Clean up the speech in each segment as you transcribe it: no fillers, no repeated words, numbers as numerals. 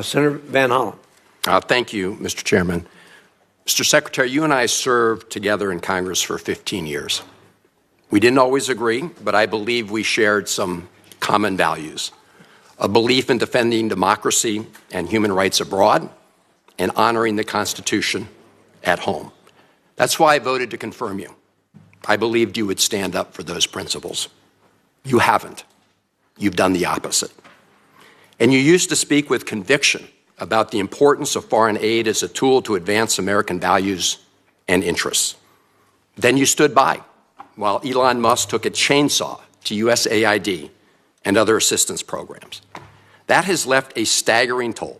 Senator Van Hollen. Thank you, Mr. Chairman. Mr. Secretary, you and I served together in Congress for 15 years. We didn't always agree, but I believe we shared some common values: a belief in defending democracy and human rights abroad and honoring the Constitution at home. That's why I voted to confirm you. I believed you would stand up for those principles. You haven't. You've done the opposite. And you used to speak with conviction about the importance of foreign aid as a tool to advance American values and interests. Then you stood by while Elon Musk took a chainsaw to USAID and other assistance programs. That has left a staggering toll: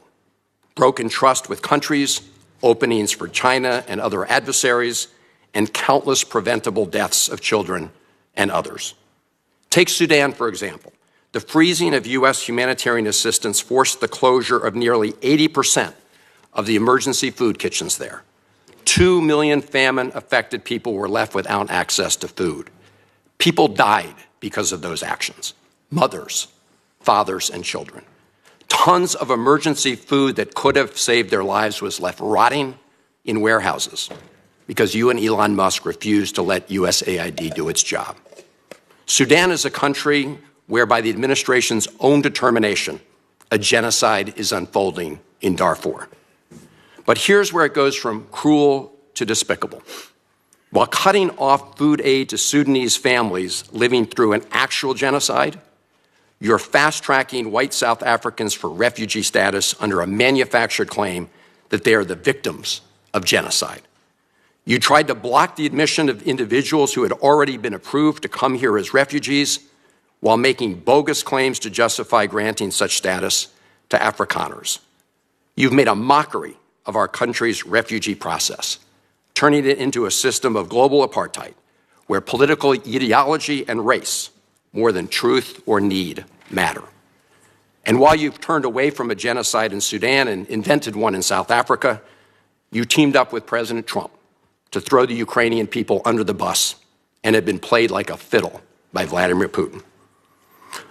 broken trust with countries, openings for China and other adversaries, and countless preventable deaths of children and others. Take Sudan, for example. The freezing of U.S. humanitarian assistance forced the closure of nearly 80% of the emergency food kitchens there. 2 million famine-affected people were left without access to food. People died because of those actions: mothers, fathers, and children. Tons of emergency food that could have saved their lives was left rotting in warehouses because you and Elon Musk refused to let USAID do its job. Sudan is a country where, by the administration's own determination, a genocide is unfolding in Darfur. But here's where it goes from cruel to despicable. While cutting off food aid to Sudanese families living through an actual genocide, you're fast-tracking white South Africans for refugee status under a manufactured claim that they are the victims of genocide. You tried to block the admission of individuals who had already been approved to come here as refugees, while making bogus claims to justify granting such status to Afrikaners. You've made a mockery of our country's refugee process, turning it into a system of global apartheid, where political ideology and race, more than truth or need, matter. And while you've turned away from a genocide in Sudan and invented one in South Africa, you teamed up with President Trump to throw the Ukrainian people under the bus and have been played like a fiddle by Vladimir Putin.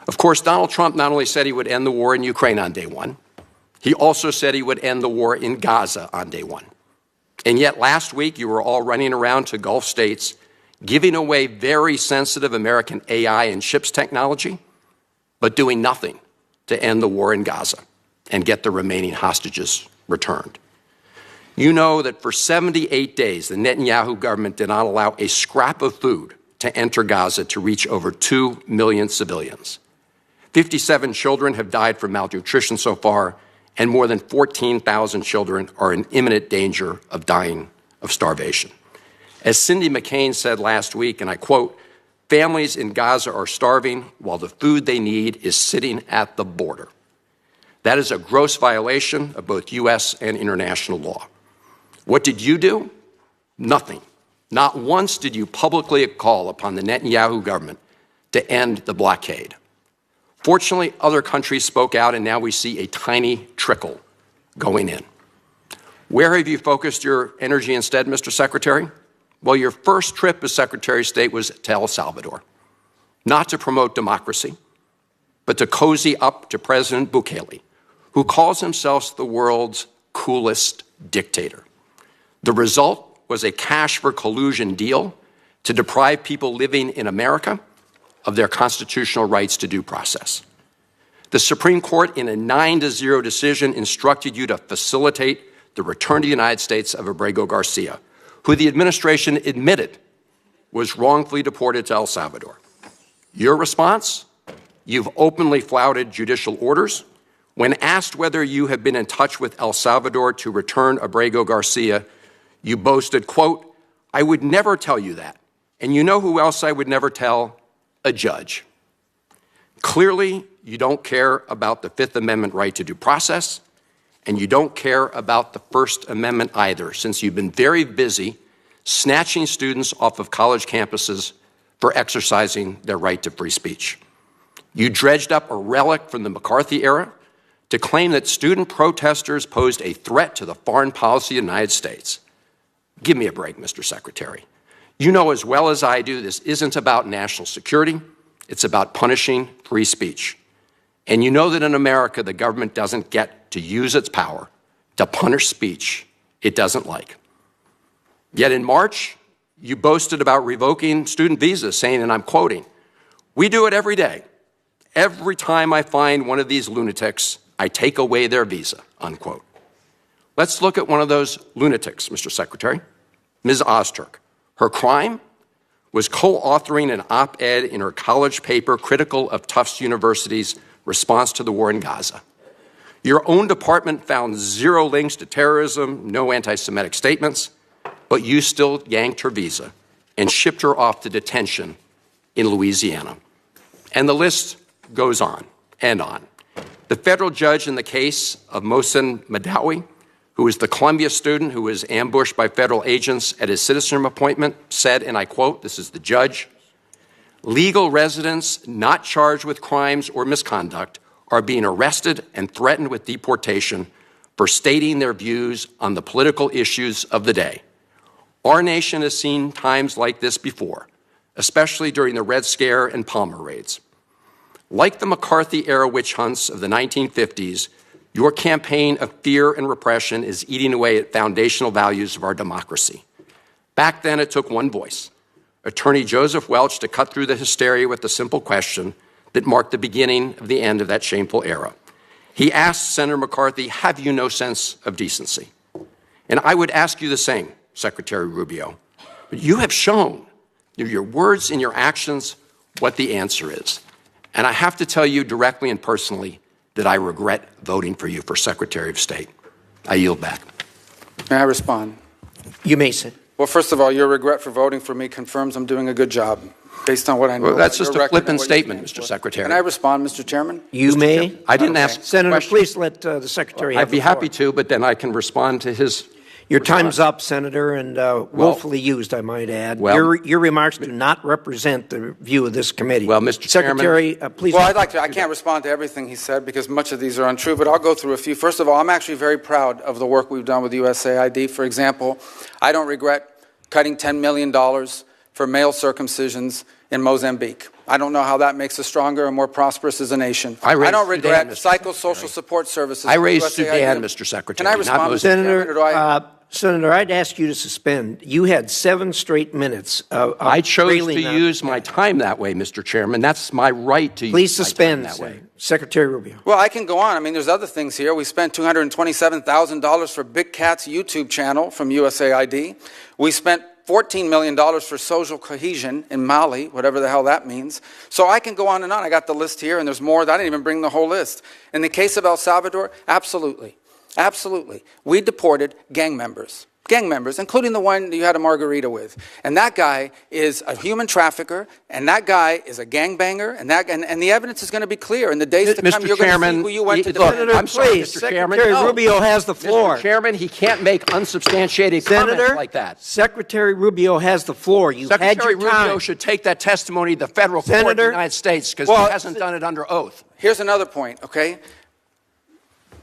Of course, Donald Trump not only said he would end the war in Ukraine on day one, he also said he would end the war in Gaza on day one. And yet last week, you were all running around to Gulf states, giving away very sensitive American AI and chips technology, but doing nothing to end the war in Gaza and get the remaining hostages returned. You know that for 78 days, the Netanyahu government did not allow a scrap of food to enter Gaza to reach over 2 million civilians. 57 children have died from malnutrition so far, and more than 14,000 children are in imminent danger of dying of starvation. As Cindy McCain said last week, and I quote, "Families in Gaza are starving while the food they need is sitting at the border." That is a gross violation of both U.S. and international law. What did you do? Nothing. Not once did you publicly call upon the Netanyahu government to end the blockade. Fortunately, other countries spoke out, and now we see a tiny trickle going in. Where have you focused your energy instead, Mr. Secretary? Well, your first trip as Secretary of State was to El Salvador, not to promote democracy, but to cozy up to President Bukele, who calls himself the world's coolest dictator. The result was a cash for collusion deal to deprive people living in America of their constitutional rights to due process. The Supreme Court, in a 9-0 decision, instructed you to facilitate the return to the United States of Abrego Garcia, who the administration admitted was wrongfully deported to El Salvador. Your response? You've openly flouted judicial orders. When asked whether you have been in touch with El Salvador to return Abrego Garcia, you boasted, quote, "I would never tell you that. And you know who else I would never tell? A judge." Clearly, you don't care about the Fifth Amendment right to due process, and you don't care about the First Amendment either, since you've been very busy snatching students off of college campuses for exercising their right to free speech. You dredged up a relic from the McCarthy era to claim that student protesters posed a threat to the foreign policy of the United States. Give me a break, Mr. Secretary. You know as well as I do this isn't about national security. It's about punishing free speech. And you know that in America, the government doesn't get to use its power to punish speech it doesn't like. Yet in March, you boasted about revoking student visas, saying, and I'm quoting, "We do it every day. Every time I find one of these lunatics, I take away their visa," unquote. Let's look at one of those lunatics, Mr. Secretary, Ms. Ozturk. Her crime was co-authoring an op-ed in her college paper critical of Tufts University's response to the war in Gaza. Your own department found zero links to terrorism, no anti-Semitic statements, but you still yanked her visa and shipped her off to detention in Louisiana. And the list goes on and on. The federal judge in the case of Mohsen Madawi, who is the Columbia student who was ambushed by federal agents at his citizenship appointment, said, and I quote, this is the judge, "Legal residents not charged with crimes or misconduct are being arrested and threatened with deportation for stating their views on the political issues of the day. Our nation has seen times like this before, especially during the Red Scare and Palmer raids. Like the McCarthy-era witch hunts of the 1950s, your campaign of fear and repression is eating away at foundational values of our democracy. Back then, it took one voice, Attorney Joseph Welch, to cut through the hysteria with the simple question that marked the beginning of the end of that shameful era. He asked Senator McCarthy, have you no sense of decency? And I would ask you the same, Secretary Rubio. But you have shown through your words and your actions what the answer is. And I have to tell you directly and personally that I regret voting for you for Secretary of State. I yield back. May I respond? You may sit. Well, first of all, your regret for voting for me confirms I'm doing a good job, based on what I know. Well, that's just a flippant statement, Mr. Secretary. Can I respond, Mr. Chairman? You may. I didn't ask Senator, question. please let the Secretary have I'd be the floor. happy to, but then I can respond to his Your response. time's up, Senator, and woefully used, I might add. Well, your remarks do not represent the view of this committee. Well, Mr. Secretary, Chairman, please. Well, I'd like to. I can't respond to everything he said because much of these are untrue, but I'll go through a few. First of all, I'm actually very proud of the work we've done with USAID. For example, I don't regret cutting $10 million for male circumcisions in Mozambique. I don't know how that makes us stronger and more prosperous as a nation. I don't regret psychosocial support services. I raised Sudan, Mr. Secretary. Can I respond, Mr. Senator, Senator, I'd ask you to suspend. You had 7 straight minutes of I chose to railing on- use my time that way, Mr. Chairman. That's my right to Please use my suspend time that way. Secretary Rubio. Well, I can go on. I mean, there's other things here. We spent $227,000 for Big Cat's YouTube channel from USAID. We spent $14 million for social cohesion in Mali, whatever the hell that means. So I can go on and on. I got the list here, and there's more. I didn't even bring the whole list. In the case of El Salvador, absolutely. Absolutely. We deported gang members, including the one you had a margarita with. And that guy is a human trafficker, and that guy is a gangbanger, and the evidence is going to be clear. In the days to come, you're going to see who you went to defend. Senator, I'm sorry, please, Mr. Chairman. Secretary No. Rubio has the floor. Mr. Chairman, he can't make unsubstantiated comments Senator, like that. Secretary Rubio has the floor. You've Secretary had your time. Rubio should take that testimony to the federal court of the Senator, United States because well, he hasn't done it under oath. Here's another point, okay?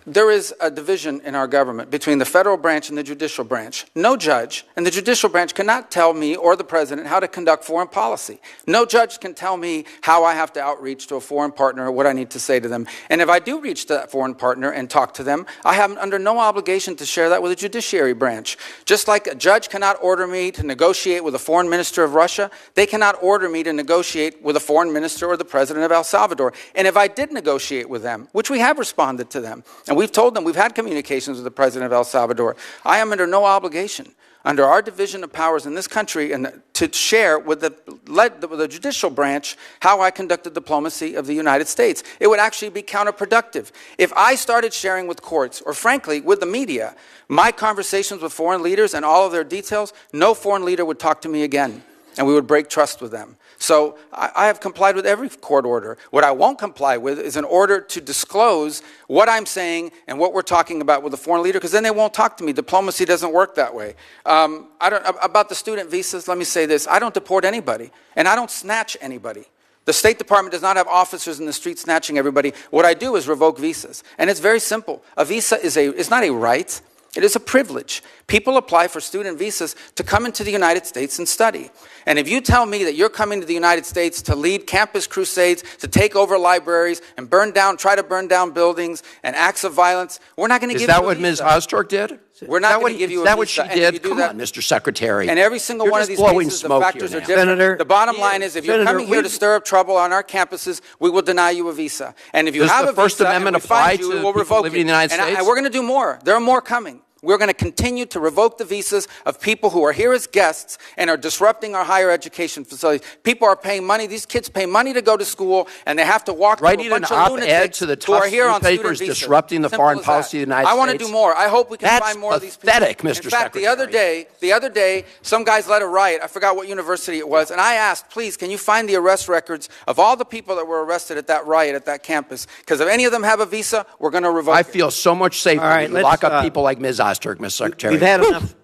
There is a division in our government between the federal branch and the judicial branch. No judge in the judicial branch cannot tell me or the president how to conduct foreign policy. No judge can tell me how I have to outreach to a foreign partner or what I need to say to them. And if I do reach to that foreign partner and talk to them, I have under no obligation to share that with the judiciary branch. Just like a judge cannot order me to negotiate with a foreign minister of Russia, they cannot order me to negotiate with a foreign minister or the president of El Salvador. And if I did negotiate with them, which we have responded to them, and we've told them, we've had communications with the president of El Salvador. I am under no obligation, under our division of powers in this country, and to share with the judicial branch how I conducted diplomacy of the United States. It would actually be counterproductive. If I started sharing with courts, or frankly, with the media, my conversations with foreign leaders and all of their details, no foreign leader would talk to me again, and we would break trust with them. So I have complied with every court order. What I won't comply with is an order to disclose what I'm saying and what we're talking about with a foreign leader, because then they won't talk to me. Diplomacy doesn't work that way. About the student visas, let me say this. I don't deport anybody, and I don't snatch anybody. The State Department does not have officers in the street snatching everybody. What I do is revoke visas, and it's very simple. A visa is not a right. It is a privilege. People apply for student visas to come into the United States and study. And if you tell me that you're coming to the United States to lead campus crusades, to take over libraries and try to burn down buildings and acts of violence, we're not going to give you a visa. Is that what Ms. Ostork did? We're not going to give you a visa. Is that what she did? Come on, Mr. Secretary. And every single one of these cases, the factors are different. Senator, the bottom line is, if you're coming here to stir up trouble on our campuses, we will deny you a visa. And if you have a visa and we find you, we will revoke it. And we're going to do more. There are more coming. We're going to continue to revoke the visas of people who are here as guests and are disrupting our higher education facilities. People are paying money. These kids pay money to go to school, and they have to walk through a bunch of lunatics who are here on student visas. Disrupting the foreign policy of the United States. I want to do more. I hope we can find more of these people. That's pathetic, Mr. In fact, Secretary. the other day, some guys led a riot. I forgot what university it was, and I asked, please, can you find the arrest records of all the people that were arrested at that riot at that campus? Because if any of them have a visa, we're going to revoke it. I feel so much safer when you lock up people like Ms. Ostork, Mr. Secretary.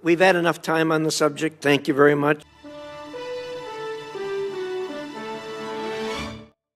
We've had enough time on the subject. Thank you very much.